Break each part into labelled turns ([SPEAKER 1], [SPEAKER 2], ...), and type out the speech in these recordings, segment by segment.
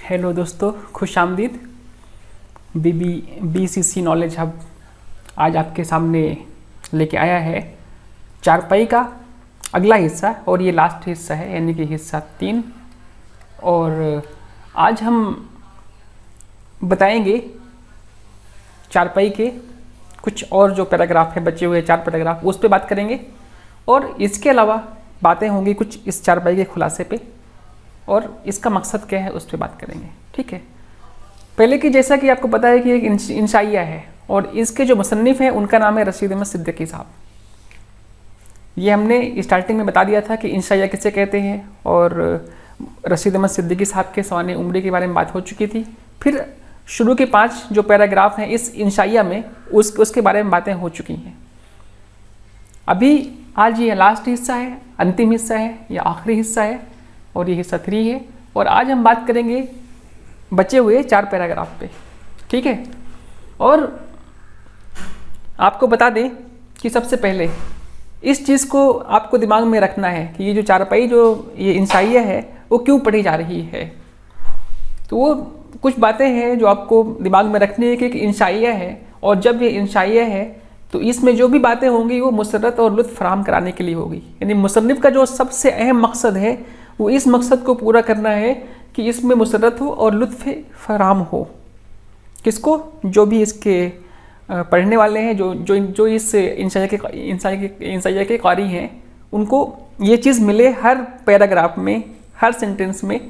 [SPEAKER 1] Hello दोस्तों, खुश आमदीद। BCC नॉलेज हब आज आपके सामने लेके आया है चारपाई का अगला हिस्सा और ये लास्ट हिस्सा है, यानी कि हिस्सा 3। और आज हम बताएंगे चारपाई के कुछ और जो पैराग्राफ हैं, बचे हुए 4 पैराग्राफ, उस पे बात करेंगे। और इसके अलावा बातें होंगी कुछ इस चारपाई के खुलासे पे, और इसका मकसद क्या है उस पर बात करेंगे। ठीक है, पहले की जैसा कि आपको पता है कि एक इंशाइया है और इसके जो मुसन्निफ़ हैं उनका नाम है रशीद अहमद सिद्दीकी साहब। ये हमने स्टार्टिंग में बता दिया था कि इंशाइया किसे कहते हैं, और रशीद अहमद सिद्दीकी साहब के सवाने उम्र के बारे में बात हो चुकी थी। फिर शुरू के 5 जो पैराग्राफ हैं इस इंशाइया में उसके बारे में बातें हो चुकी हैं। अभी आज ये लास्ट हिस्सा है, अंतिम हिस्सा है, या आखिरी हिस्सा है, और ये हिस्सा 3 है। और आज हम बात करेंगे बचे हुए 4 पैराग्राफ पे। ठीक है, और आपको बता दें कि सबसे पहले इस चीज़ को आपको दिमाग में रखना है कि ये जो चारपाई जो ये इंशाइया है वो क्यों पढ़ी जा रही है। तो वो कुछ बातें हैं जो आपको दिमाग में रखनी है कि इंशाइया है, और जब ये इंशाइया है तो इसमें जो भी बातें होंगी वो मुसर्रत और लुत्फ़ फराहम कराने के लिए होगी। यानी मुसन्निफ़ का जो सबसे अहम मकसद है वो इस मकसद को पूरा करना है कि इसमें मुसर्रत हो और लुत्फ़ फराहम हो। किसको? जो भी इसके पढ़ने वाले हैं, जो इस इंशाइया के कारी हैं, उनको ये चीज़ मिले हर पैराग्राफ में, हर सेंटेंस में।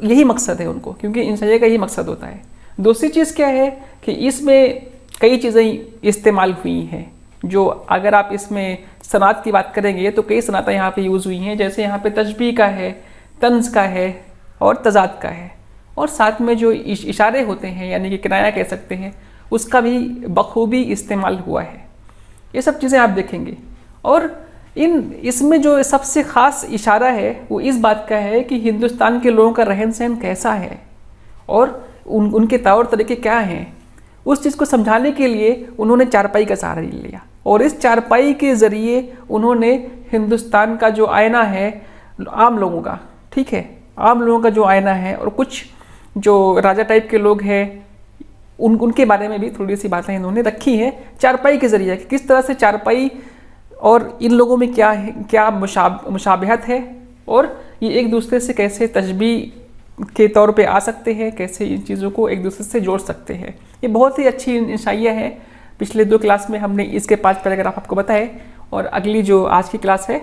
[SPEAKER 1] यही मकसद है उनको, क्योंकि इंशाइया का यही मकसद होता है। दूसरी चीज़ क्या है कि इसमें कई चीज़ें इस्तेमाल हुई हैं, जो अगर आप इसमें सनात की बात करेंगे तो कई सनातें यहाँ पे यूज़ हुई हैं। जैसे यहाँ पे तशबीह का है, तंज़ का है और तज़ाद का है, और साथ में जो इशारे होते हैं यानी कि किनाया कह सकते हैं, उसका भी बखूबी इस्तेमाल हुआ है। ये सब चीज़ें आप देखेंगे। और इसमें जो सबसे ख़ास इशारा है वो इस बात का है कि हिंदुस्तान के लोगों का रहन सहन कैसा है और उनके तौर तरीके क्या हैं। उस चीज़ को समझाने के लिए उन्होंने चारपाई का सहारा लिया, और इस चारपाई के ज़रिए उन्होंने हिंदुस्तान का जो आईना है आम लोगों का, ठीक है, आम लोगों का जो आईना है, और कुछ जो राजा टाइप के लोग हैं उनके बारे में भी थोड़ी सी बातें इन्होंने रखी हैं चारपाई के ज़रिए, कि किस तरह से चारपाई और इन लोगों में क्या मुशाबहत है, और ये एक दूसरे से कैसे तशबीह के तौर पे आ सकते हैं, कैसे इन चीज़ों को एक दूसरे से जोड़ सकते हैं। ये बहुत ही अच्छी इंशाइया है। पिछले 2 क्लास में हमने इसके 5 पैराग्राफ आपको बताए, और अगली जो आज की क्लास है,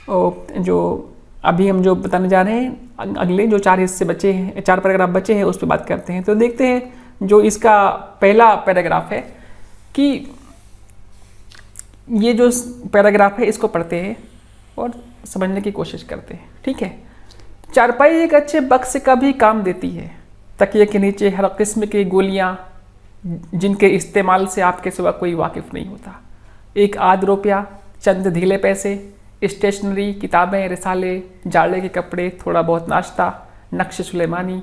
[SPEAKER 1] जो अभी हम जो बताने जा रहे हैं, अगले जो 4 हिस्से बचे हैं, 4 पैराग्राफ बचे हैं, उस पर बात करते हैं। तो देखते हैं जो इसका पहला पैराग्राफ है, कि ये जो पैराग्राफ है इसको पढ़ते हैं और समझने की कोशिश करते हैं। ठीक है, चारपाई एक अच्छे बक्स का भी काम देती है। तकिए के नीचे हर किस्म की गोलियां, जिनके इस्तेमाल से आपके सिवा कोई वाकिफ़ नहीं होता। एक आध रुपया, चंद ढीले पैसे, स्टेशनरी, किताबें, रिसाले, जाड़े के कपड़े, थोड़ा बहुत नाश्ता, नक्श सुलेमानी,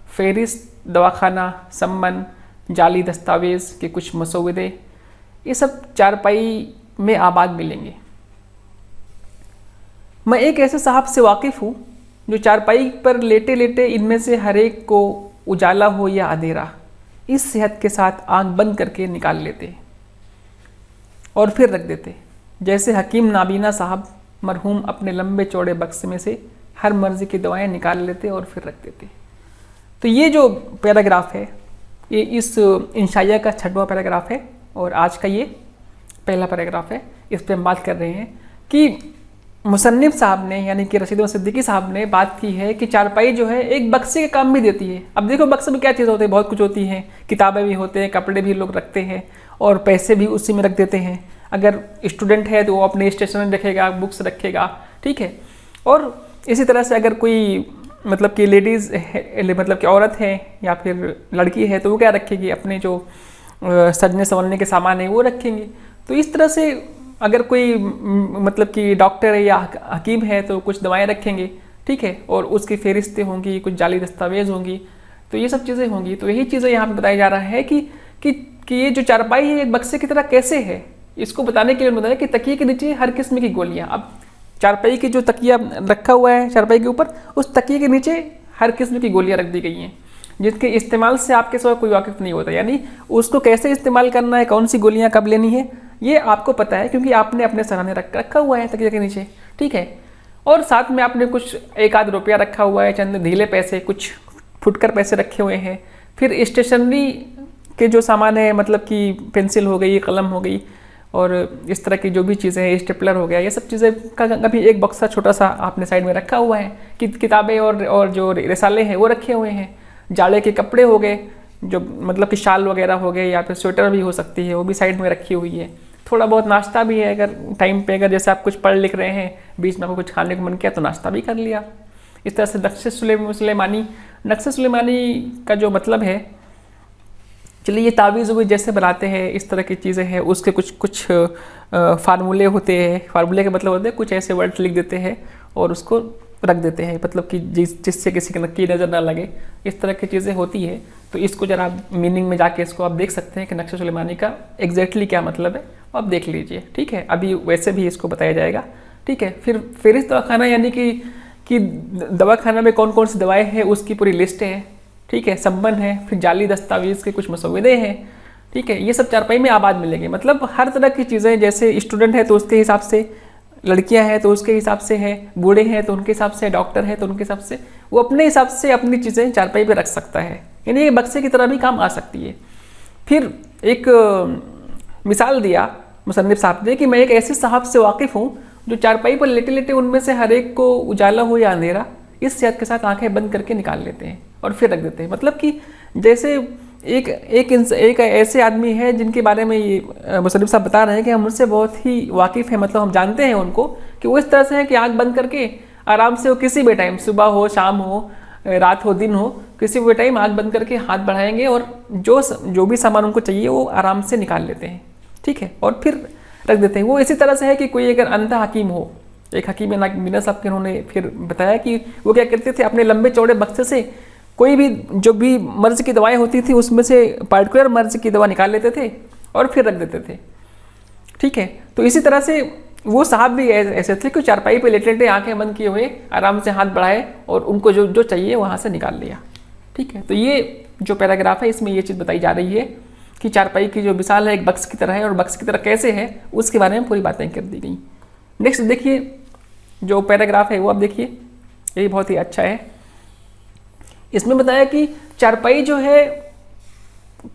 [SPEAKER 1] फ़हरिस्त, दवाखाना, सम्मन, जाली दस्तावेज़ के कुछ मसौदे, ये सब चारपाई में आबाद मिलेंगे। मैं एक ऐसे साहब से वाकिफ़ हूँ जो चारपाई पर लेटे लेटे इनमें से हर एक को उजाला हो या अंधेरा इस सेहत के साथ आंख बंद करके निकाल लेते और फिर रख देते, जैसे हकीम नाबीना साहब मरहूम अपने लंबे चौड़े बक्से में से हर मर्ज़ी की दवाएं निकाल लेते और फिर रख देते। तो ये जो पैराग्राफ है ये इस इंशाइया का 6वां पैराग्राफ है, और आज का ये पहला पैराग्राफ है। इस पर हम बात कर रहे हैं कि मुसन्निफ़ साहब ने, यानी कि रशीद अहमद सिद्दीकी साहब ने बात की है कि चारपाई जो है एक बक्से के काम भी देती है। अब देखो बक्से में क्या चीज़ होती है, बहुत कुछ होती है, किताबें भी होते हैं, कपड़े भी लोग रखते हैं, और पैसे भी उसी में रख देते हैं। अगर स्टूडेंट है तो वो अपने स्टेशनरी रखेगा, बुक्स रखेगा, ठीक है। और इसी तरह से अगर कोई मतलब कि लेडीज़ है, मतलब कि औरत है या फिर लड़की है, तो वो क्या रखेगी, अपने जो सजने संवरने के सामान है वो रखेंगे। तो इस तरह से अगर कोई मतलब कि डॉक्टर है या हकीम है तो कुछ दवाएं रखेंगे, ठीक है, और उसकी फ़हरिस्तें होंगी, कुछ जाली दस्तावेज़ होंगी, तो ये सब चीज़ें होंगी। तो यही चीज़ें यहाँ पे बताया जा रहा है कि ये जो चारपाई है एक बक्से की तरह कैसे है, इसको बताने के लिए बताया कि तकिए के नीचे हर किस्म की गोलियाँ। अब चारपाई की जो तकिया रखा हुआ है चारपाई के ऊपर, उस तकिए के नीचे हर किस्म की गोलियां रख दी गई हैं जिसके इस्तेमाल से आपके सिवा कोई वाकिफ़ नहीं होता। यानी उसको कैसे इस्तेमाल करना है, कौन सी गोलियां कब लेनी है, ये आपको पता है क्योंकि आपने अपने सराहने रखा हुआ है तकिए के नीचे, ठीक है। और साथ में आपने कुछ एक आध रुपया रखा हुआ है, चंद ढीले पैसे, कुछ फुटकर पैसे रखे हुए हैं। फिर स्टेशनरी के जो सामान है, मतलब कि पेंसिल हो गई, कलम हो गई और इस तरह की जो भी चीज़ें हैं, स्टेपलर हो गया, ये सब चीज़ें का कभी एक बक्सा छोटा सा आपने साइड में रखा हुआ है कि किताबें और जो रिसाले हैं वो रखे हुए हैं। जाड़े के कपड़े हो गए, जो मतलब कि शाल वगैरह हो गए या फिर स्वेटर भी हो सकती है, वो भी साइड में रखी हुई है। थोड़ा बहुत नाश्ता भी है, अगर टाइम पे अगर जैसे आप कुछ पढ़ लिख रहे हैं, बीच में आपको कुछ खाने को मन किया तो नाश्ता भी कर लिया। इस तरह से नक्शे सुलेमानी का जो मतलब है, चलिए ये तावीज़ भी जैसे बनाते हैं इस तरह की चीज़ें हैं, उसके कुछ फार्मूले होते हैं। फार्मूले का मतलब होते हैं कुछ ऐसे वर्ड्स लिख देते हैं और उसको रख देते हैं, मतलब कि जिससे किसी की नज़र ना लगे, इस तरह की चीज़ें होती है। तो इसको जरा आप मीनिंग में जाके इसको आप देख सकते हैं कि नक्शे सुलेमानी का एग्जैक्टली क्या मतलब है, आप देख लीजिए, ठीक है। अभी वैसे भी इसको बताया जाएगा, ठीक है। फिर फेरिस्त दवाखाना यानी कि दवाखाना में कौन कौन सी दवाएँ हैं उसकी पूरी लिस्ट है, ठीक है। संबंध है, फिर जाली दस्तावेज़ के कुछ मसौदे हैं, ठीक है। ये सब चारपाई में आबाद मिलेंगे, मतलब हर तरह की चीज़ें, जैसे स्टूडेंट है तो उसके हिसाब से, लड़कियां हैं तो उसके हिसाब से है, बूढ़े हैं तो उनके हिसाब से, डॉक्टर है तो उनके हिसाब से, वो अपने हिसाब से अपनी चीज़ें चारपाई पे रख सकता है, यानी ये बक्से की तरह भी काम आ सकती है। फिर एक मिसाल दिया मुसन्निफ साहब ने कि मैं एक ऐसे साहब से वाकिफ़ हूँ जो चारपाई पर लेटे लेटे उनमें से हर एक को उजाला हो या अंधेरा इस सेहत के साथ आंखें बंद करके निकाल लेते हैं और फिर रख देते हैं। मतलब कि जैसे एक ऐसे आदमी है जिनके बारे में ये मुसन्निफ साहब बता रहे हैं कि हम उनसे बहुत ही वाकिफ़ हैं, मतलब हम जानते हैं उनको कि वो इस तरह से है कि आंख बंद करके आराम से वो किसी भी टाइम, सुबह हो, शाम हो, रात हो, दिन हो, किसी भी टाइम आंख बंद करके हाथ बढ़ाएंगे और जो भी सामान उनको चाहिए वो आराम से निकाल लेते हैं, ठीक है, और फिर रख देते हैं। वो इसी तरह से है कि कोई अगर अंधा हकीम हो, एक हकीम मीना साहब के उन्होंने फिर बताया कि वो क्या करते थे, अपने लंबे चौड़े बक्से से कोई भी जो भी मर्ज की दवाएं होती थी उसमें से पार्टिकुलर मर्ज की दवा निकाल लेते थे और फिर रख देते थे, ठीक है। तो इसी तरह से वो साहब भी ऐसे थे कि चारपाई पे लेटे लेटे आंखें बंद किए हुए आराम से हाथ बढ़ाए और उनको जो चाहिए वहाँ से निकाल लिया, ठीक है। तो ये जो पैराग्राफ है इसमें ये चीज़ बताई जा रही है कि चारपाई की जो मिसाल है एक बक्स की तरह है और बक्स की तरह कैसे है उसके बारे में पूरी बातें कर दी गई। नेक्स्ट देखिए जो पैराग्राफ है वो आप देखिए, ये बहुत ही अच्छा है। इसमें बताया कि चारपाई जो है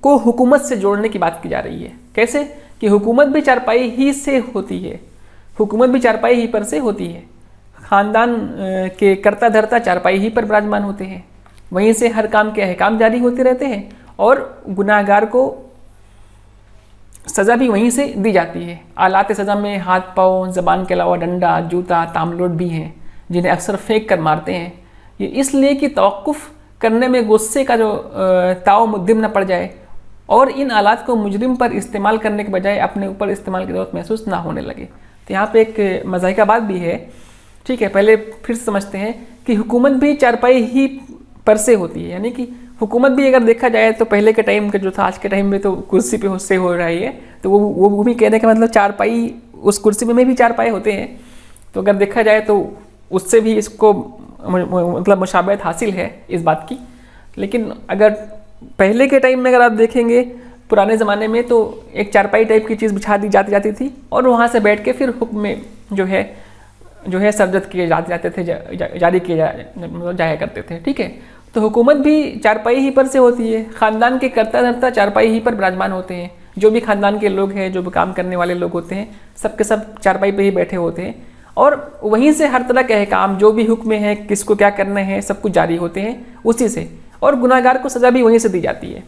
[SPEAKER 1] को हुकूमत से जोड़ने की बात की जा रही है। कैसे कि हुकूमत भी चारपाई ही से होती है, हुकूमत भी चारपाई ही पर से होती है। ख़ानदान के कर्ता धर्ता चारपाई ही पर विराजमान होते हैं, वहीं से हर काम के अहकाम जारी होते रहते हैं और गुनाहगार को सज़ा भी वहीं से दी जाती है। आलात सज़ा में हाथ पाँव, ज़बान के अलावा डंडा, जूता, तामलोट भी हैं जिन्हें अक्सर फेंक कर मारते हैं। ये इसलिए कि तवक्कुफ़ करने में गुस्से का जो ताव मुद्दिम न पड़ जाए और इन आलात को मुजरिम पर इस्तेमाल करने के बजाय अपने ऊपर इस्तेमाल की ज़रूरत महसूस ना होने लगे। तो यहाँ पे एक मज़ाहिका बात भी है, ठीक है। पहले फिर समझते हैं कि हुकूमत भी चारपाई ही पर से होती है, यानी कि हुकूमत भी अगर देखा जाए तो पहले के टाइम का जो था, आज के टाइम में तो कुर्सी पे से हो रही है, तो वो भी कहने का मतलब चारपाई, उस कुर्सी में भी चारपाई होते हैं। तो अगर देखा जाए तो उससे भी इसको मतलब मुशाबहत हासिल है इस बात की। लेकिन अगर पहले के टाइम में अगर आप देखेंगे पुराने ज़माने में तो एक चारपाई टाइप की चीज़ बिछा दी जाती थी और वहाँ से बैठ के फिर हुक्म में जो है सरजद किए जाते थे, जारी किए जाया करते थे, ठीक है। तो हुकूमत भी चारपाई ही पर से होती है। ख़ानदान के कर्ता धर्ता चारपाई ही पर विराजमान होते हैं। जो भी ख़ानदान के लोग हैं, जो भी काम करने वाले लोग होते हैं, सब के सब चारपाई पे ही बैठे होते हैं और वहीं से हर तरह के अहकाम, जो भी हुक्म है, किसको क्या करना है, सब कुछ जारी होते हैं उसी से, और गुनाहगार को सज़ा भी वहीं से दी जाती है।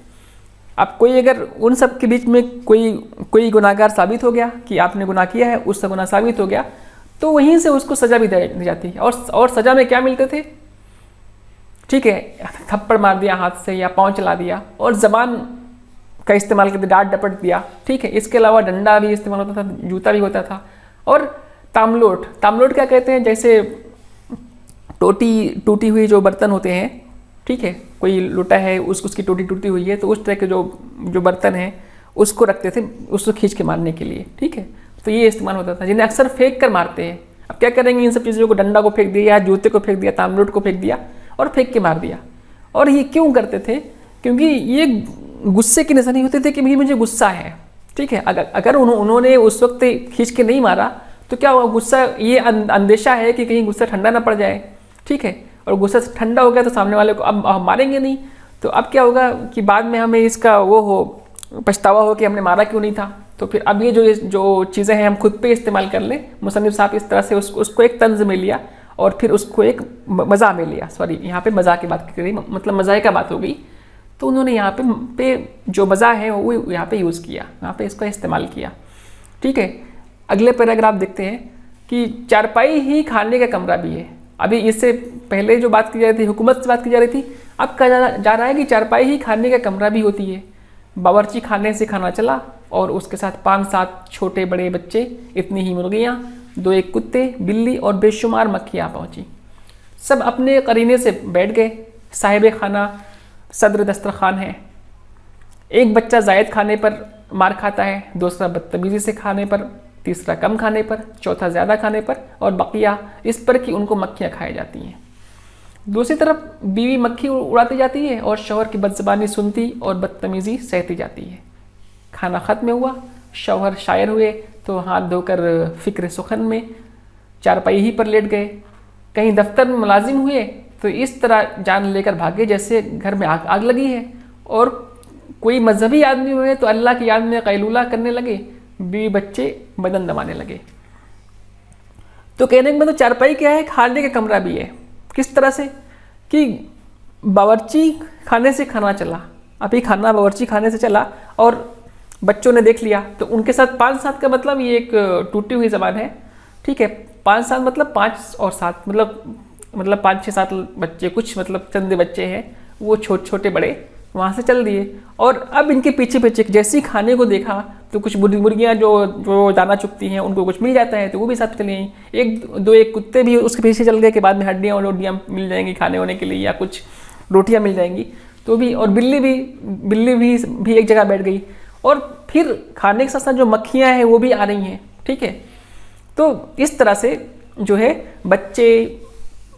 [SPEAKER 1] अब कोई अगर उन सब के बीच में कोई गुनाहगार साबित हो गया कि आपने गुनाह किया है, उससे गुनाह साबित हो गया, तो वहीं से उसको सज़ा भी दी जाती है। और सज़ा में क्या मिलते थे, ठीक है, थप्पड़ मार दिया हाथ से या पाँव चला दिया और ज़बान का इस्तेमाल करके डांट डपट दिया, ठीक है। इसके अलावा डंडा भी इस्तेमाल होता था, जूता भी होता था। और तामलोट क्या कहते हैं, जैसे टूटी हुई जो बर्तन होते हैं, ठीक है, कोई लोटा है उसकी टोटी टूटी हुई है तो उस तरह के जो बर्तन है उसको रखते थे, उसको खींच के मारने के लिए, ठीक है। तो ये इस्तेमाल होता था, जिन्हें अक्सर फेंक कर मारते हैं। अब क्या करेंगे, इन सब चीज़ों को, डंडा को फेंक दिया, जूते को फेंक दिया, तामलोट को फेंक दिया और फेंक के मार दिया। और ये क्यों करते थे? क्योंकि ये गुस्से की निशानी होते थे कि भाई मुझे गुस्सा है, ठीक है। अगर उन्होंने उस वक्त खींच के नहीं मारा तो क्या हुआ, गुस्सा, ये अंदेशा है कि कहीं गुस्सा ठंडा ना पड़ जाए, ठीक है। और गुस्सा ठंडा हो गया तो सामने वाले को अब हम मारेंगे नहीं, तो अब क्या होगा कि बाद में हमें इसका वो हो, पछतावा हो कि हमने मारा क्यों नहीं था। तो फिर अब ये जो चीज़ें हैं हम खुद पे इस्तेमाल कर लें। मुसन्निफ साहब इस तरह से उसको एक तंज में लिया और फिर उसको एक मज़ा में लिया। सॉरी, यहाँ पे मज़ा की बात करी, मतलब मज़ाक का बात हो गई। तो उन्होंने यहाँ पे जो मज़ा है वो यहाँ पे यूज़ किया, यहाँ पे इसका इस्तेमाल किया, ठीक है। अगले पैराग्राफ देखते हैं कि चारपाई ही खाने का कमरा भी है। अभी इससे पहले जो बात की जा रही थी, हुकूमत से बात की जा रही थी, अब कहा जा रहा है कि चारपाई ही खाने का कमरा भी होती है। बावर्ची खाने से खाना चला और उसके साथ 5-7 छोटे बड़े बच्चे, इतनी ही मुर्गियाँ, 2-1 कुत्ते, बिल्ली और बेशुमार मक्खियाँ पहुँची। सब अपने करीने से बैठ गए। साहिब खाना सदर दस्तरखान है। एक बच्चा जायद खाने पर मार खाता है, दूसरा बदतमीज़ी से खाने पर, तीसरा कम खाने पर, चौथा ज़्यादा खाने पर और बकिया इस पर कि उनको मक्खियाँ खाई जाती हैं। दूसरी तरफ बीवी मक्खी उड़ाती जाती है और शौहर की बदज़बानी सुनती और बदतमीज़ी सहती जाती है। खाना ख़त्म हुआ, शौहर शायर हुए तो हाथ धोकर फ़िक्र सुखन में चारपाई ही पर लेट गए। कहीं दफ्तर में मुलाजिम हुए तो इस तरह जान लेकर भागे जैसे घर में आग लगी है। और कोई मजहबी आदमी हुए तो अल्लाह की याद में कैलूला करने लगे, बीवी बच्चे बदन दबाने लगे। तो कहने का मतलब चारपाई क्या है, खाने का कमरा भी है। किस तरह से कि बावर्ची खाने से खाना चला, अभी खाना बावर्ची खाने से चला और बच्चों ने देख लिया तो उनके साथ 5-7 का मतलब ये एक टूटी हुई ज़बान है, ठीक है। 5-7 मतलब 5 और 7 मतलब 5-6-7 बच्चे, कुछ मतलब चंद बच्चे हैं, वो छोटे बड़े वहाँ से चल दिए। और अब इनके पीछे पीछे जैसे ही खाने को देखा तो कुछ मुर्गियाँ जो दाना चुगती हैं उनको कुछ मिल जाता है तो वो भी साथ चली गई। 1 कुत्ते भी उसके पीछे चल गए कि बाद में हड्डियाँ और रोटियाँ मिल जाएंगी खाने होने के लिए या कुछ रोटियाँ मिल जाएंगी तो भी। और बिल्ली भी एक जगह बैठ गई। और फिर खाने के साथ साथ जो मक्खियाँ हैं वो भी आ रही हैं, ठीक है। तो इस तरह से जो है बच्चे,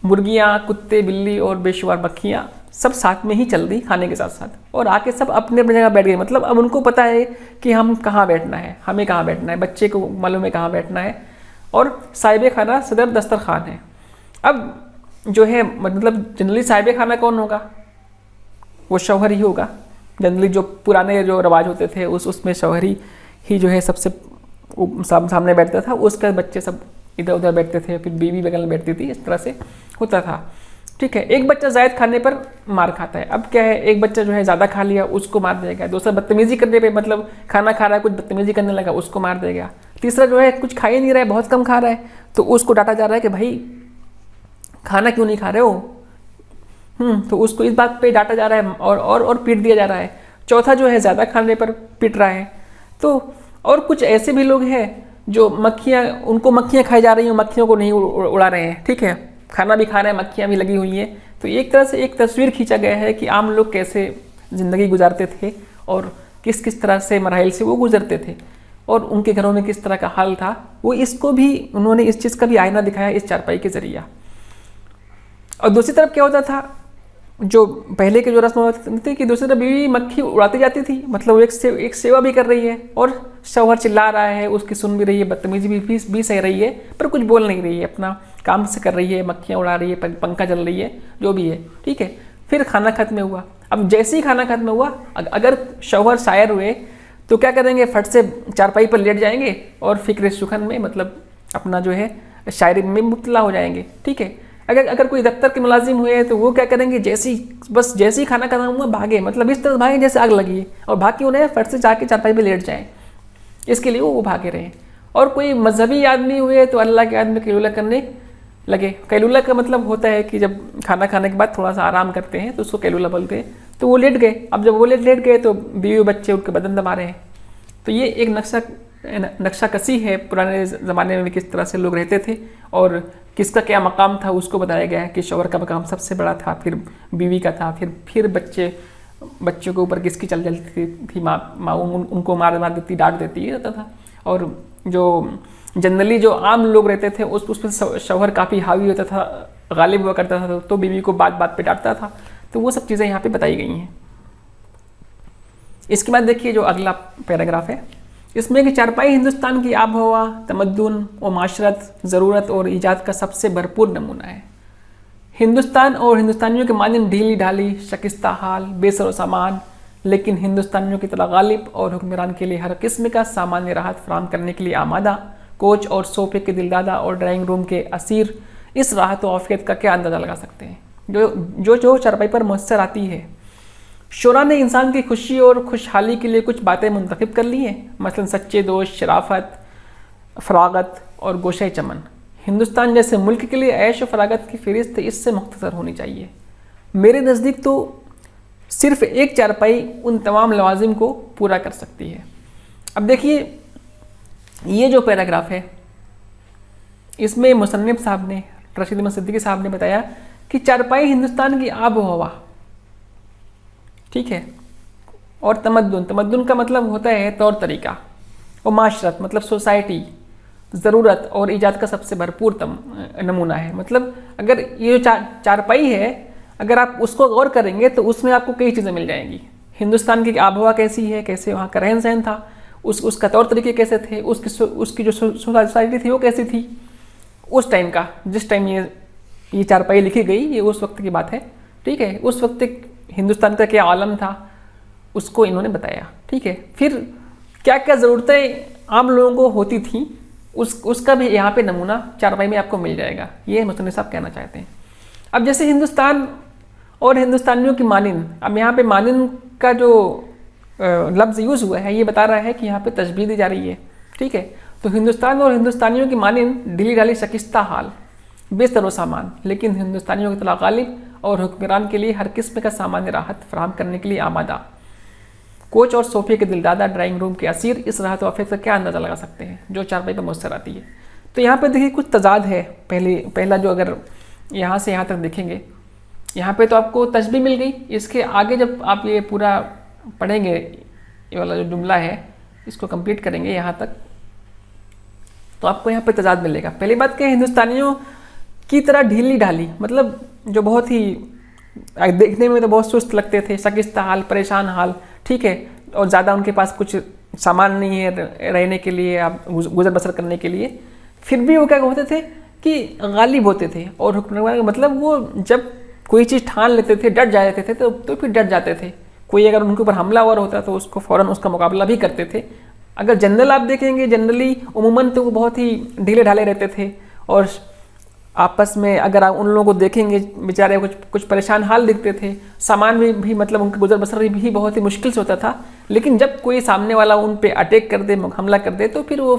[SPEAKER 1] मुर्गियाँ, कुत्ते, बिल्ली और बेशुमार मक्खियाँ सब साथ में ही चल रही खाने के साथ साथ और आके सब अपने अपने जगह बैठ गए। मतलब अब उनको पता है कि हम कहाँ बैठना है, हमें कहाँ बैठना है, बच्चे को मालूम है कहाँ बैठना है। और साहिब खाना सदर दस्तरखान है। अब जो है मतलब जनरली साहिब खाना कौन होगा, वो शौहर ही होगा। जनरली जो पुराने जो रवाज होते थे उसमें शौहर ही जो है सबसे सामने बैठता था, उसके बच्चे सब इधर उधर बैठते थे, फिर बीवी बगल में बैठती थी, इस तरह से होता था, ठीक है। एक बच्चा जायद खाने पर मार खाता है। अब क्या है, एक बच्चा जो है ज़्यादा खा लिया उसको मार देगा, दूसरा बदतमीज़ी करने पे मतलब खाना खा रहा है कुछ बदतमीज़ी करने लगा उसको मार देगा, तीसरा जो है कुछ खा ही नहीं रहा है, बहुत कम खा रहा है तो उसको डांटा जा रहा है कि भाई खाना क्यों नहीं खा रहे हो, तो उसको इस बात पे डांटा जा रहा है और पीट दिया जा रहा है। चौथा जो है ज़्यादा खाने पर पीट रहा है। तो और कुछ ऐसे भी लोग हैं जो उनको मक्खियाँ खाई जा रही हैं, मक्खियों को नहीं उड़ा रहे हैं, ठीक है। खाना भी खा रहे हैं, मक्खियाँ भी लगी हुई हैं। तो एक तरह से एक तस्वीर खींचा गया है कि आम लोग कैसे ज़िंदगी गुजारते थे और किस तरह से मराइल से वो गुजरते थे और उनके घरों में किस तरह का हाल था। वो इसको भी उन्होंने इस चीज़ का भी आईना दिखाया इस चारपाई के ज़रिए। और दूसरी तरफ क्या होता था, जो पहले के जो रस्म होते थे कि दूसरी तरफ बीवी मक्खी उड़ाती जाती थी, मतलब वो एक सेवा भी कर रही है और शौहर चिल्ला रहा है, उसकी सुन भी रही है, बदतमीजी भी सह रही है पर कुछ बोल नहीं रही है, अपना काम से कर रही है, मक्खियाँ उड़ा रही है, पंखा चल रही है, जो भी है, ठीक है। फिर खाना खत्म हुआ। अब जैसे ही खाना खत्म हुआ, अगर शौहर शायर हुए तो क्या करेंगे, फट से चारपाई पर लेट जाएंगे और फिक्र सुखन में मतलब अपना जो है शायरी में मुब्तला हो जाएंगे, ठीक है। अगर कोई दफ्तर के मुलाजिम हुए तो वो क्या करेंगे, जैसे ही खाना खत्म हुआ भागे, मतलब इस तरह भागे जैसे आग लगी है और भाग के उन्हें फट से जाके चारपाई पे लेट जाएं, इसके लिए वो भागे रहे। और कोई मजहबी आदमी हुए तो अल्लाह के आदमी कैलूला करने लगे। कैलूला का मतलब होता है कि जब खाना खाने के बाद थोड़ा सा आराम करते हैं तो उसको कैलूला बोलते हैं। तो वो लेट गए। अब जब वो लेट गए तो बीवी बच्चे उनके बदन दबा रहे हैं। तो ये एक नक्शा कसी है पुराने ज़माने में किस तरह से लोग रहते थे और किसका क्या मकाम था उसको बताया गया है कि शौहर का मकाम सबसे बड़ा था, फिर बीवी का था, फिर बच्चों के ऊपर किसकी चल जाती थी, माँ उनको मार देती, डांट देती, ये रहता था। और जो जनरली जो आम लोग रहते थे उस पर शौहर काफ़ी हावी होता था, गालिब हुआ करता था, तो बीवी को बात बात पे डांटता था। तो वो सब चीज़ें यहाँ पे बताई गई हैं। इसके बाद देखिए जो अगला पैराग्राफ है, इसमें कि चारपाई हिंदुस्तान की आबहवा, तमद्दुन और माशरत, ज़रूरत और ईजाद का सबसे भरपूर नमूना है। हिंदुस्तान और हिंदुस्तानियों के मानिंद ढीली ढाली, शकिस्ता हाल, बेसर सामान, लेकिन हिंदुस्तानियों की तरह गालिब और हुक्मरान के लिए हर किस्म का सामान्य राहत फराम करने के लिए आमादा, कोच और सोफे के दिलदादा और ड्राइंग रूम के असीर इस राहत और आफियत का क्या अंदाज़ा लगा सकते हैं जो चारपाई पर मुयस्सर आती है। शोरा ने इंसान की खुशी और खुशहाली के लिए कुछ बातें मुंतखब कर ली हैं, मसलन सच्चे दोस्त, शराफत, फरागत और गोशे चमन। हिंदुस्तान जैसे मुल्क के लिए ऐश और फरागत की फहरिस्त इससे मुख्तसर होनी चाहिए। मेरे नज़दीक तो सिर्फ एक चारपाई उन तमाम लवाजिम को पूरा कर सकती है। अब देखिए ये जो पैराग्राफ है, इसमें मुसन्निफ साहब ने, रशीद अहमद सिद्दीकी साहब ने बताया कि चारपाई हिंदुस्तान की आब व हवा, ठीक है, और तमद्दुन का मतलब होता है तौर तरीका, और माशरत मतलब सोसाइटी, ज़रूरत और ईजाद का सबसे भरपूर नमूना है। मतलब अगर ये जो चारपाई है, अगर आप उसको गौर करेंगे तो उसमें आपको कई चीज़ें मिल जाएंगी। हिंदुस्तान की आबहवा कैसी है, कैसे वहाँ का रहन सहन था, उसका तौर तरीके कैसे थे, उसकी जो सोसाइटी थी वो कैसी थी उस टाइम का, जिस टाइम ये चारपाई लिखी गई, ये उस वक्त की बात है, ठीक है। उस वक्त हिंदुस्तान का क्या आलम था उसको इन्होंने बताया, ठीक है। फिर क्या क्या ज़रूरतें आम लोगों को होती थी उसका भी यहाँ पे नमूना चारपाई में आपको मिल जाएगा, ये मुसन्निफ साहब कहना चाहते हैं। अब जैसे हिंदुस्तान और हिंदुस्तानियों की मानिंद, अब यहाँ पे मानिंद का जो लफ्ज़ यूज़ हुआ है ये बता रहा है कि यहाँ पे तशबीह दी जा रही है, ठीक है। तो हिंदुस्तान और हिंदुस्तानियों की मानिंद ढीली ढाली शकिस्ता हाल, बेसर सामान, लेकिन हिंदुस्तानियों की तरह गालिब और हुक्मरान के लिए हर किस्म का सामान्य राहत फराहम करने के लिए आमादा, कोच और सोफे के दिलदादा, ड्राइंग रूम के असीर इस राहत वाफियत का क्या अंदाज़ा लगा सकते हैं जो चारपाई पर मुयस्सर आती है। तो यहाँ पे देखिए कुछ तजाद है। पहला जो अगर यहाँ से यहाँ तक देखेंगे, यहाँ पे तो आपको तशबीह मिल गई। इसके आगे जब आप ये पूरा पढ़ेंगे, ये वाला जो जुमला है इसको कंप्लीट करेंगे यहाँ तक, तो आपको यहाँ पे तजाद मिलेगा। पहली बात क्या है, हिंदुस्तानियों की तरह ढीली ढाली, मतलब जो बहुत ही देखने में तो बहुत सुस्त लगते थे, शकिस्ता हाल, परेशान हाल, ठीक है, और ज़्यादा उनके पास कुछ सामान नहीं है रहने के लिए, आप गुजर बसर करने के लिए, फिर भी वो क्या होते थे कि गालिब होते थे। और हुक्मरान का मतलब वो जब कोई चीज़ ठान लेते थे, डट जाते थे, तो फिर डट जाते थे। कोई अगर उनके ऊपर हमलावर होता तो उसको फ़ौरन उसका मुकाबला भी करते थे। अगर जनरल आप देखेंगे, जनरली उमूमन तो वो बहुत ही ढीले ढाले रहते थे, और आपस में अगर आप उन लोगों को देखेंगे बेचारे कुछ परेशान हाल दिखते थे, सामान भी मतलब उनका गुजर बसर भी बहुत ही मुश्किल से होता था। लेकिन जब कोई सामने वाला उन पे अटैक कर दे, हमला कर दे, तो फिर वो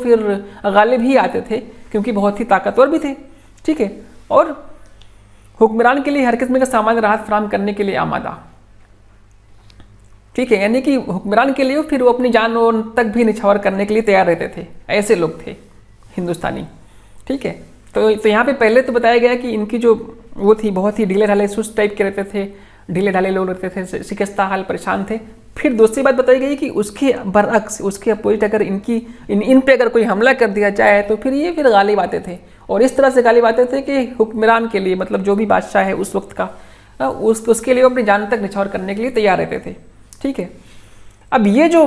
[SPEAKER 1] गालिब ही आते थे, क्योंकि बहुत ही ताकतवर भी थे, ठीक है। और हुक्मरान के लिए हर किस्म का सामान राहत फराहम करने के लिए आमादा, ठीक है, यानी कि हुक्मरान के लिए फिर वो अपनी जान तक भी निछावर करने के लिए तैयार रहते थे। ऐसे लोग थे हिंदुस्तानी, ठीक है। तो यहाँ पे पहले तो बताया गया कि इनकी जो वो थी बहुत ही ढीले ढाले सुस्त टाइप के रहते थे, ढीले ढाले लोग रहते थे, शिकस्ता हाल, परेशान थे। फिर दूसरी बात बताई गई कि उसके बरअक्स, उसके अपोजिट अगर इन पे अगर कोई हमला कर दिया जाए तो फिर ये गालिब आते थे। और इस तरह से गालिब आते थे कि हुक्मरान के लिए, मतलब जो भी बादशाह है उस वक्त का, उसके लिए वो अपनी जान तक निछावर करने के लिए तैयार रहते थे, ठीक है। अब ये जो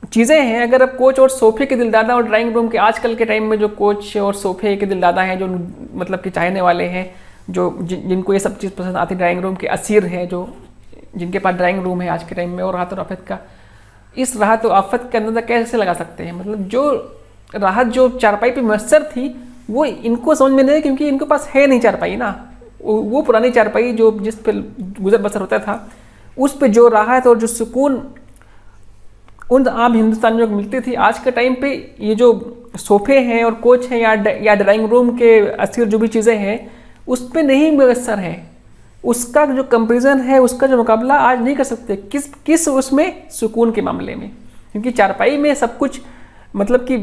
[SPEAKER 1] चीज़ें हैं, अगर अब कोच और सोफे के दिलदादा और ड्राइंग रूम के, आजकल के टाइम में जो कोच और सोफे के दिलदादा हैं, जो मतलब कि चाहने वाले हैं, जो जिनको ये सब चीज़ पसंद आती, ड्राइंग रूम के असीर हैं, जो जिनके पास ड्राइंग रूम है आज के टाइम में, और राहत और आफत का, इस राहत और आफत का अंदाजा कैसे लगा सकते हैं। मतलब जो राहत जो चारपाई पे मुयस्सर थी वो इनको समझ में नहीं, क्योंकि इनके पास है नहीं चारपाई ना। वो पुरानी चारपाई जो जिस पे गुजर बसर होता था, उस पे जो राहत और जो सुकून उन आम हिंदुस्तानियों को मिलती थी, आज के टाइम पे ये जो सोफे हैं और कोच हैं या ड्राइंग रूम के असीर जो भी चीज़ें हैं उस पे नहीं मुयस्सर है। उसका जो कंपैरिजन है, उसका जो मुकाबला आज नहीं कर सकते। किस उसमें सुकून के मामले में, क्योंकि चारपाई में सब कुछ, मतलब कि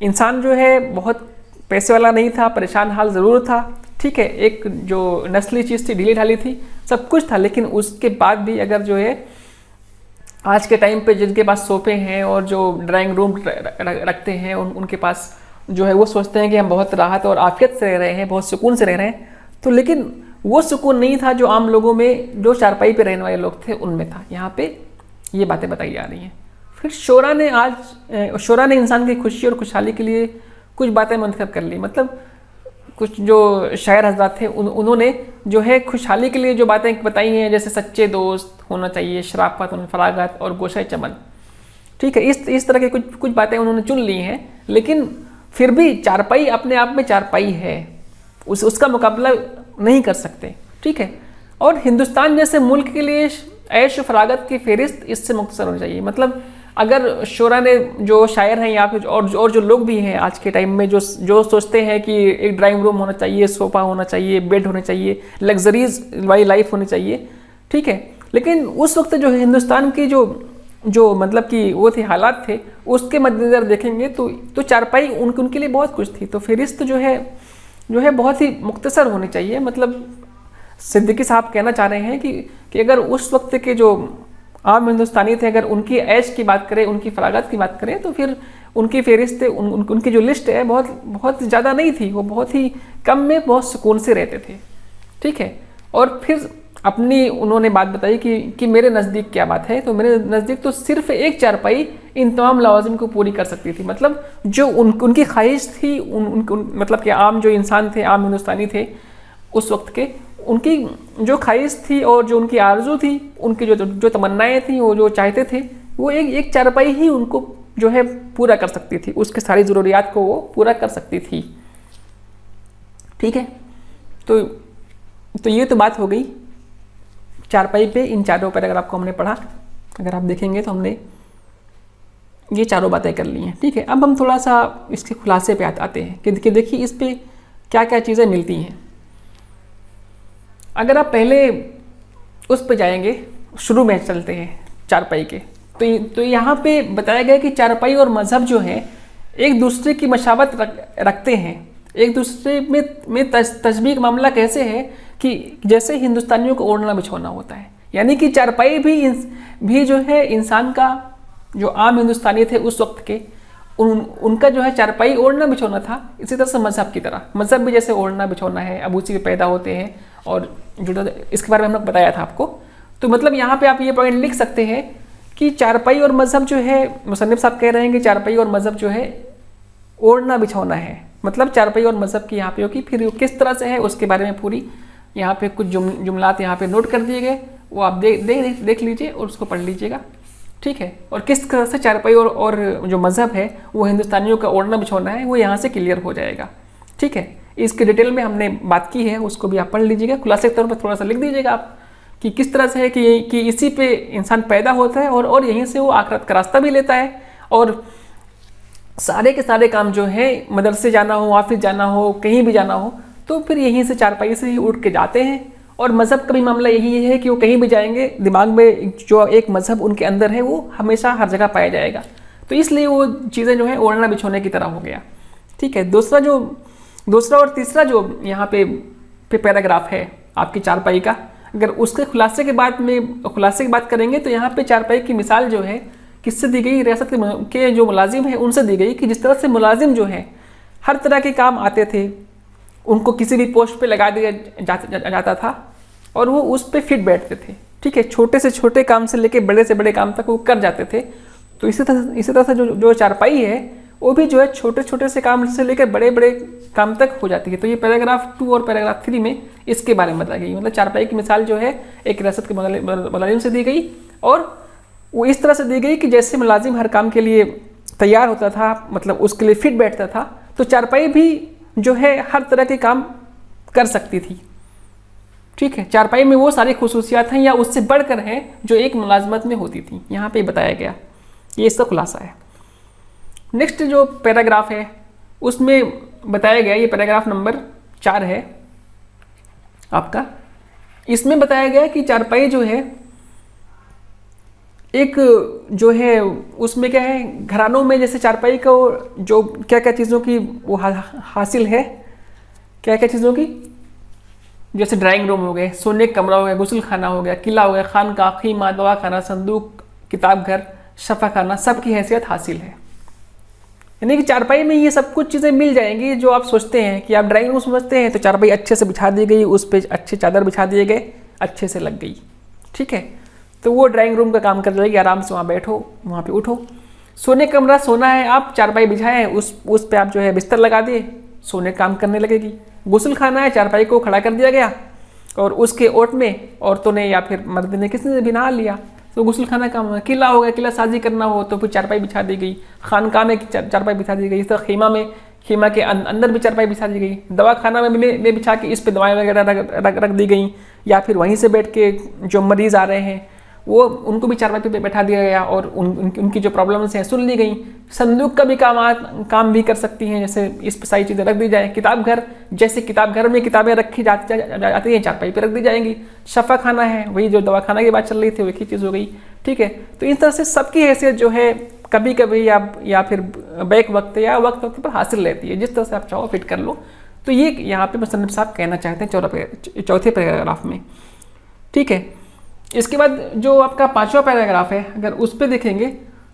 [SPEAKER 1] इंसान जो है बहुत पैसे वाला नहीं था, परेशान हाल ज़रूर था, ठीक है, एक जो नस्ली चीज़ थी, ढीली ढाली थी, सब कुछ था। लेकिन उसके बाद भी अगर जो है आज के टाइम पे जिनके पास सोफे हैं और जो ड्राइंग रूम रखते हैं, उनके पास जो है वो सोचते हैं कि हम बहुत राहत और आफियत से रह रहे हैं, बहुत सुकून से रह रहे हैं, तो लेकिन वो सुकून नहीं था जो आम लोगों में, जो चारपाई पे रहने वाले लोग थे उनमें था। यहाँ पे ये बातें बताई जा रही हैं। फिर शोरा ने इंसान की खुशी और खुशहाली के लिए कुछ बातें मुंतखब कर ली। मतलब कुछ जो शायर हजरात थे उन्होंने जो है खुशहाली के लिए जो बातें बताई हैं, जैसे सच्चे दोस्त होना चाहिए, शराफत, फरागत और गोशे चमन। ठीक है, इस तरह के कुछ बातें उन्होंने चुन ली हैं, लेकिन फिर भी चारपाई अपने आप में चारपाई है, उसका मुकाबला नहीं कर सकते। ठीक है, और हिंदुस्तान जैसे मुल्क के लिए ऐश फरागत की फहरिस्त इससे मुख्तसर होनी चाहिए। मतलब अगर शोरा ने, जो शायर हैं या फिर और जो लोग भी हैं आज के टाइम में, जो सोचते हैं कि एक ड्राइंग रूम होना चाहिए, सोफ़ा होना चाहिए, बेड होने चाहिए, लग्जरीज वाली लाइफ होनी चाहिए, ठीक है, लेकिन उस वक्त जो हिंदुस्तान की जो मतलब कि वो थे, हालात थे, उसके मद्देनज़र देखेंगे तो चारपाई उनके लिए बहुत कुछ थी। तो फहरिस्त जो है बहुत ही मुख्तसर होनी चाहिए। मतलब सिद्दीकी साहब कहना चाह रहे हैं कि अगर उस वक्त के जो आम हिंदुस्तानी थे, अगर उनकी ऐश की बात करें, उनकी फरागत की बात करें, तो फिर उनकी फहरिस्त, उनकी जो लिस्ट है बहुत ज़्यादा नहीं थी। वो बहुत ही कम में बहुत सुकून से रहते थे। ठीक है, और फिर अपनी उन्होंने बात बताई कि मेरे नज़दीक क्या बात है। तो मेरे नज़दीक तो सिर्फ एक चारपाई इन तमाम लवाज़िम को पूरी कर सकती थी। मतलब जो उनकी ख्वाहिश थी, मतलब कि आम जो इंसान थे, आम हिंदुस्तानी थे उस वक्त के, उनकी जो ख्वाहिश थी और जो उनकी आरज़ू थी, उनकी जो तमन्नाएँ थी, वो जो चाहते थे, वो एक चारपाई ही उनको जो है पूरा कर सकती थी, उसके सारी ज़रूरियात को वो पूरा कर सकती थी। ठीक है, तो ये तो बात हो गई चारपाई पे। इन चारों पैराग्राफ को हमने पढ़ा। अगर आप देखेंगे तो हमने ये चारों बातें कर ली हैं। ठीक है, अब हम थोड़ा सा इसके खुलासे पे आते हैं कि देखिए इस पे क्या क्या चीज़ें मिलती हैं। अगर आप पहले उस पे जाएंगे, शुरू में चलते हैं चारपाई के, तो यहाँ पे बताया गया कि चारपाई और मज़हब जो है एक दूसरे की मशाबत रखते हैं। एक दूसरे में तशबीह का मामला कैसे है कि जैसे हिंदुस्तानियों को ओढ़ना बिछोना होता है, यानी कि चारपाई भी जो है इंसान का, जो आम हिंदुस्तानी थे उस वक्त के, उनका जो है चारपाई ओढ़ना बिछोना था। इसी तरह से मज़हब की तरह, मज़हब भी जैसे ओढ़ना बिछोना है, अब उसी में पैदा होते हैं और जुड़ा, इसके बारे में हमने बताया था आपको। तो मतलब यहाँ पे आप ये पॉइंट लिख सकते हैं कि चारपाई और मज़हब जो है, मुसन्निफ साहब कह रहे हैं कि चारपाई और मज़हब जो है ओढ़ना बिछोना है। मतलब चारपाई और मज़हब की यहाँ पे होगी, फिर किस तरह से है उसके बारे में पूरी यहाँ पे कुछ जुमलात यहाँ पे नोट कर दिए गए, वो आप देख लीजिए और उसको पढ़ लीजिएगा। ठीक है, और किस तरह से चारपाई और जो मज़हब है वो हिंदुस्तानियों का ओढ़ना बिछोना है, वो यहाँ से क्लियर हो जाएगा। ठीक है, इसके डिटेल में हमने बात की है, उसको भी आप पढ़ लीजिएगा। खुलासे के तौर पर थोड़ा सा लिख दीजिएगा आप कि किस तरह से है कि इसी पे इंसान पैदा होता है और यहीं से वो आखिरत का रास्ता भी लेता है। और सारे के सारे काम जो है, मदरसे जाना हो, ऑफिस जाना हो, कहीं भी जाना हो, तो फिर यहीं से चारपाई से ही उठ के जाते हैं। और मज़हब का भी मामला यही है कि वो कहीं भी जाएंगे, दिमाग में जो एक मज़हब उनके अंदर है वो हमेशा हर जगह पाया जाएगा। तो इसलिए वो चीज़ें जो है ओढ़ना बिछोने की तरह हो गया। ठीक है, दूसरा और तीसरा जो यहाँ पे पैराग्राफ है आपकी चारपाई का, अगर उसके खुलासे की बात करेंगे तो यहाँ पे चारपाई की मिसाल जो है किससे दी गई, रियासत के जो मुलाजिम हैं उनसे दी गई कि जिस तरह से मुलाजिम जो है हर तरह के काम आते थे, उनको किसी भी पोस्ट पे लगा दिया जाता था और वो उस पे फिट बैठते थे। ठीक है, छोटे से छोटे काम से लेके बड़े से बड़े काम तक वो कर जाते थे। तो इसी तरह से जो चारपाई है वो भी जो है छोटे छोटे से काम से लेकर बड़े बड़े काम तक हो जाती है। तो ये पैराग्राफ 2 और पैराग्राफ 3 में इसके बारे में बताई गई। मतलब चारपाई की मिसाल जो है एक रियासत के मुलाजिम से दी गई और वो इस तरह से दी गई कि जैसे मुलाजिम हर काम के लिए तैयार होता था, मतलब उसके लिए फिट बैठता था, तो चारपाई भी जो है हर तरह के काम कर सकती थी। ठीक है, चारपाई में वो सारी खुसूसियात हैं या उससे बढ़कर हैं जो एक मुलाजमत में होती थी, यहाँ पे बताया गया। ये इसका खुलासा है। नेक्स्ट जो पैराग्राफ है उसमें बताया गया, ये पैराग्राफ नंबर 4 है आपका। इसमें बताया गया कि चारपाई जो है एक जो है उसमें क्या है, घरानों में जैसे चारपाई को जो क्या क्या चीज़ों की वो हासिल है, क्या क्या चीज़ों की, जैसे ड्राइंग रूम हो गए, सोने का कमरा हो गया, गुस्ल खाना हो गया, किला हो गया, खानका, खीमा, दवा खाना, संदूक, किताब घर, शफा खाना, सब की हैसियत हासिल है। यानी कि चारपाई में ये सब कुछ चीज़ें मिल जाएंगी जो आप सोचते हैं कि आप ड्राइंग रूम समझते हैं, तो चारपाई अच्छे से बिछा दी गई, उस पर अच्छे चादर बिछा दिए गए, अच्छे से लग गई, ठीक है। तो वो ड्राइंग रूम का काम कर जाएगी, आराम से वहाँ बैठो, वहाँ पे उठो। सोने का कमरा सोना है, आप चारपाई बिछाएं, उस पे आप जो है बिस्तर लगा दिए, सोने का काम करने लगेगी। गुस्ल खाना है, चारपाई को खड़ा कर दिया गया और उसके ओट में औरतों ने या फिर मर्द ने किसी ने भी नहा लिया, तो गुस्ल खाना काम। किला हो गया, किला साजी करना हो तो फिर चारपाई बिछा दी गई, खानका में चारपाई बिछा दी गई, इस तरह खीमा के अंदर भी चारपाई बिछा दी गई, दवा खाना में बिछा के इस पे दवाएं वगैरह रख दी गई, या फिर वहीं से बैठ के जो मरीज़ आ रहे हैं वो उनको भी चारपाई पे बैठा दिया गया और उनकी जो प्रॉब्लम्स हैं सुन ली गई। संदूक का भी काम भी कर सकती हैं, जैसे इस पर सारी चीज़ें रख दी जाए। किताब घर, जैसे किताब घर में किताबें रखी जाती हैं, चारपाई पे रख दी जाएंगी। शफा खाना है, वही जो दवा खाना की बात चल रही थी, वही चीज़ हो गई, ठीक है। तो इस तरह से सबकी हैसियत जो है कभी कभी या फिर बैक वक्त या वक्त पर हासिल रहती है, जिस तरह से आप चाहो फिट कर लो। तो ये यहाँ पे मुसन्निफ साहब कहना चाहते हैं चौथे पैराग्राफ में, ठीक है। इसके बाद जो आपका 5वां पैराग्राफ है, अगर उस पर देखेंगे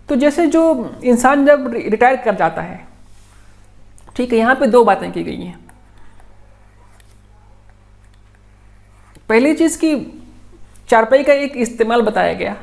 [SPEAKER 1] तो जैसे जो इंसान जब रिटायर कर जाता है, ठीक है, यहाँ पे 2 बातें की गई हैं। पहली चीज़ की चारपाई का एक इस्तेमाल बताया गया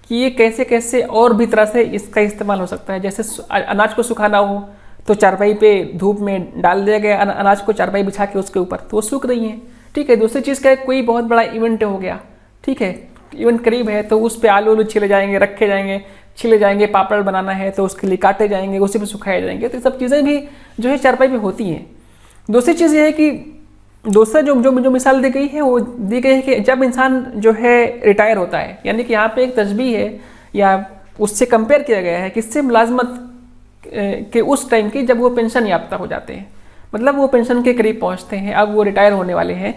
[SPEAKER 1] कि ये कैसे कैसे और भी तरह से इसका इस्तेमाल हो सकता है। जैसे अनाज को सुखाना हो तो चारपाई पे धूप में डाल दिया गया अनाज को, चारपाई बिछा के उसके ऊपर, तो वो सूख रही हैं, ठीक है। दूसरी चीज़ का कोई बहुत बड़ा इवेंट हो गया, ठीक है, इवेंट करीब है, तो उस पर आलू छिले जाएंगे, रखे जाएंगे, छिले जाएंगे, पापड़ बनाना है तो उसके लिए काटे जाएंगे, उसी पे सुखाए जाएंगे। तो ये सब चीज़ें भी जो है चारपाई पे होती हैं। दूसरी चीज़ ये है कि दूसरा जो मिसाल दी गई है वो दी गई है कि जब इंसान जो है रिटायर होता है, यानी कि यहाँ पे एक तशबीह है या उससे कंपेयर किया गया है किससे, मुलाजमत के उस टाइम की जब वो पेंशन याफ्ता हो जाते हैं, मतलब वो पेंशन के करीब पहुँचते हैं, अब वो रिटायर होने वाले हैं।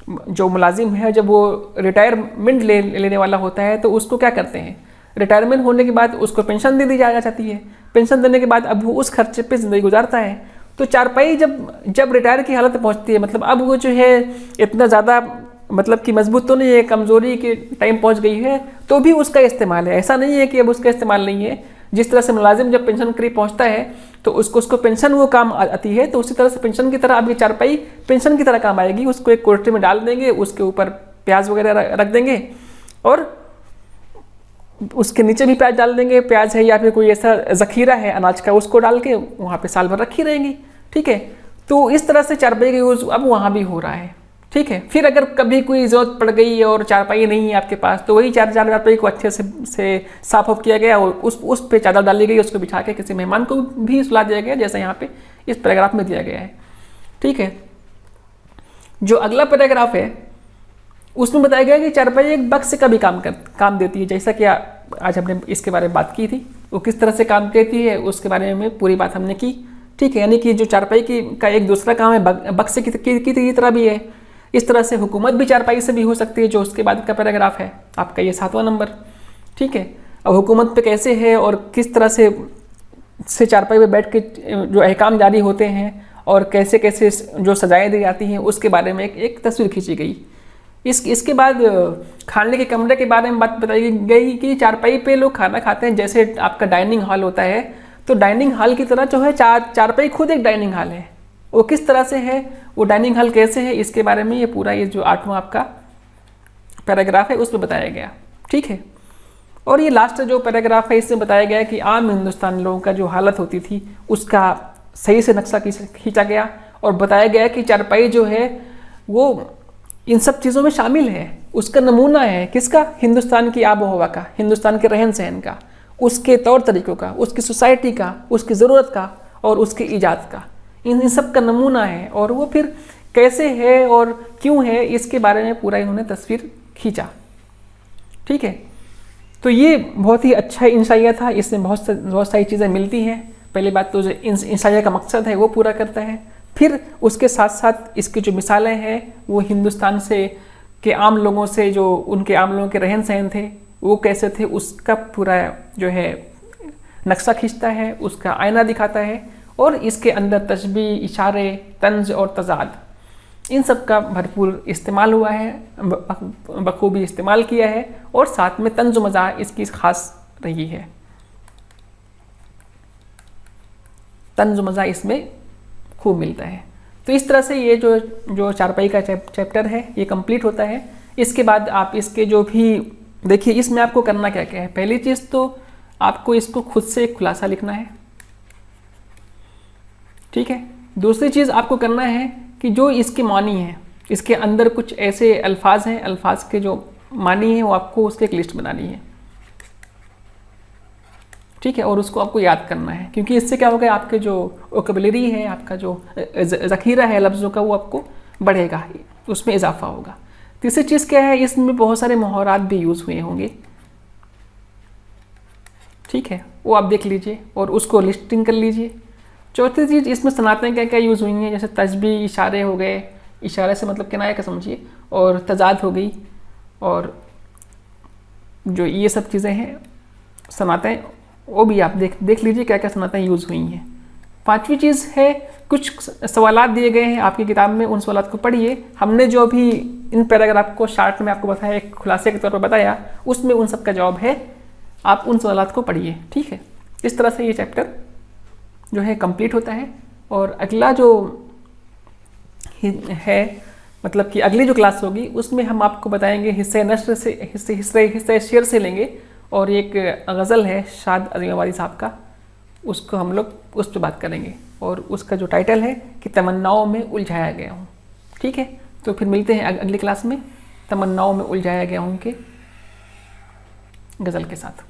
[SPEAKER 1] जो मुलाजिम है जब वो रिटायरमेंट लेने वाला होता है तो उसको क्या करते हैं, रिटायरमेंट होने के बाद उसको पेंशन दे दी जाती है। पेंशन देने के बाद अब वो उस खर्चे पे ज़िंदगी गुजारता है। तो चारपाई जब रिटायर की हालत पहुंचती है, मतलब अब वो जो है इतना ज़्यादा मतलब कि मजबूत तो नहीं है, कमज़ोरी के टाइम पहुंच गई है, तो भी उसका इस्तेमाल है। ऐसा नहीं है कि अब उसका इस्तेमाल नहीं है। जिस तरह से मुलाजिम जब पेंशन करीब पहुंचता है तो उसको पेंशन वो काम आती है, तो उसी तरह से पेंशन की तरह अब ये चारपाई पेंशन की तरह काम आएगी। उसको एक कोठरी में डाल देंगे, उसके ऊपर प्याज वगैरह रख देंगे और उसके नीचे भी प्याज डाल देंगे, प्याज है या फिर कोई ऐसा ज़ख़ीरा है अनाज का, उसको डाल के वहाँ पे साल भर रखी रहेंगी, ठीक है। तो इस तरह से चारपाई का यूज़ अब वहाँ भी हो रहा है, ठीक है। फिर अगर कभी कोई ज़रूरत पड़ गई और चारपाई नहीं है आपके पास, तो वही चारपाई को अच्छे से साफ ऑफ किया गया और उस पे चादर डाली गई, उसको बिछा के किसी मेहमान को भी सुला दिया गया, जैसा यहाँ पे इस पैराग्राफ में दिया गया है, ठीक है। जो अगला पैराग्राफ है उसमें बताया गया कि चारपाई एक बक्से का भी काम देती है, जैसा कि आज हमने इसके बारे में बात की थी। वो किस तरह से काम करती है उसके बारे में पूरी बात हमने की, ठीक है। यानी कि जो चारपाई का एक दूसरा काम है बक्से की तरह भी है। इस तरह से हुकूमत भी चारपाई से भी हो सकती है, जो उसके बाद का पैराग्राफ है आपका ये 7वां नंबर, ठीक है। अब हुकूमत पे कैसे है और किस तरह से चारपाई पे बैठ के जो अहकाम जारी होते हैं और कैसे कैसे जो सजाएं दी जाती हैं उसके बारे में एक तस्वीर खींची गई। इसके बाद खाने के कमरे के बारे में बात बताई गई कि चारपाई पे लोग खाना खाते हैं, जैसे आपका डाइनिंग हॉल होता है, तो डाइनिंग हॉल की तरह जो है चारपाई खुद एक डाइनिंग हॉल है। वो किस तरह से है, वो डाइनिंग हॉल कैसे है, इसके बारे में ये पूरा ये जो 8वां आपका पैराग्राफ है उसमें बताया गया, ठीक है। और ये लास्ट जो पैराग्राफ है इसमें बताया गया कि आम हिंदुस्तानी लोगों का जो हालत होती थी उसका सही से नक्शा खींचा गया और बताया गया कि चारपाई जो है वो इन सब चीज़ों में शामिल है। उसका नमूना है किसका, हिंदुस्तान की आबो हवा का, हिंदुस्तान के रहन सहन का, उसके तौर तरीक़ों का, उसकी सोसाइटी का, उसकी ज़रूरत का और उसकी ईजाद का, इन सब का नमूना है। और वो फिर कैसे है और क्यों है इसके बारे में पूरा इन्होंने तस्वीर खींचा, ठीक है। तो ये बहुत ही अच्छा इंसाइया था, इसमें बहुत सारी चीज़ें मिलती हैं। पहली बात तो जो इंसाइया का मकसद है वो पूरा करता है, फिर उसके साथ साथ इसकी जो मिसालें हैं वो हिंदुस्तान से के आम लोगों से, जो उनके आम लोगों के रहन सहन थे वो कैसे थे, उसका पूरा जो है नक्शा खींचता है, उसका आईना दिखाता है। और इसके अंदर तशबीह, इशारे, तंज और तजाद, इन सब का भरपूर इस्तेमाल हुआ है, बखूबी इस्तेमाल किया है। और साथ में तंज मज़ाह इसकी ख़ास रही है। तंज मज़ा इसमें खूब मिलता है। तो इस तरह से ये जो चारपाई का चैप्टर है ये कंप्लीट होता है। इसके बाद आप इसके जो भी देखिए, इसमें आपको करना क्या क्या है। पहली चीज़ तो आपको इसको खुद से एक खुलासा लिखना है, ठीक है। दूसरी चीज़ आपको करना है कि जो इसके मानी है, इसके अंदर कुछ ऐसे अल्फाज हैं, अल्फाज के जो मानी है वो आपको उसकी एक लिस्ट बनानी है, ठीक है। और उसको आपको याद करना है, क्योंकि इससे क्या होगा, आपके जो वोकैबुलरी है, आपका जो ज़ख़ीरा है लफ्ज़ों का, वो आपको बढ़ेगा, उसमें इजाफा होगा। तीसरी चीज़ क्या है, इसमें बहुत सारे मुहावरात भी यूज़ हुए होंगे, ठीक है, वो आप देख लीजिए और उसको लिस्टिंग कर लीजिए। चौथी चीज़, इसमें सनातें क्या क्या यूज़ हुई हैं, जैसे तशबीह, इशारे हो गए, इशारे से मतलब किनाया का समझिए, और तजाद हो गई, और जो ये सब चीज़ें हैं सनातें, वो भी आप देख लीजिए क्या क्या सनातें यूज़ हुई हैं। पांचवी चीज़ है, कुछ सवालात दिए गए हैं आपकी किताब में, उन सवालात को पढ़िए। हमने जो भी इन पैराग्राफ को शार्ट में आपको बताया, एक खुलासे के तौर पर बताया, उसमें उन सब का जवाब है, आप उन सवालात को पढ़िए, ठीक है। इस तरह से ये चैप्टर जो है कंप्लीट होता है। और अगला जो है, मतलब कि अगली जो क्लास होगी उसमें हम आपको बताएंगे हिस्से नस्र से, हिस्से शेर से लेंगे, और एक गज़ल है शाद अज़ीमाबादी साहब का, उसको हम लोग उस पर बात करेंगे, और उसका जो टाइटल है कि तमन्नाओं में उलझाया गया हूँ, ठीक है। तो फिर मिलते हैं अगली क्लास में तमन्नाओं में उलझाया गया हूँ के गज़ल के साथ।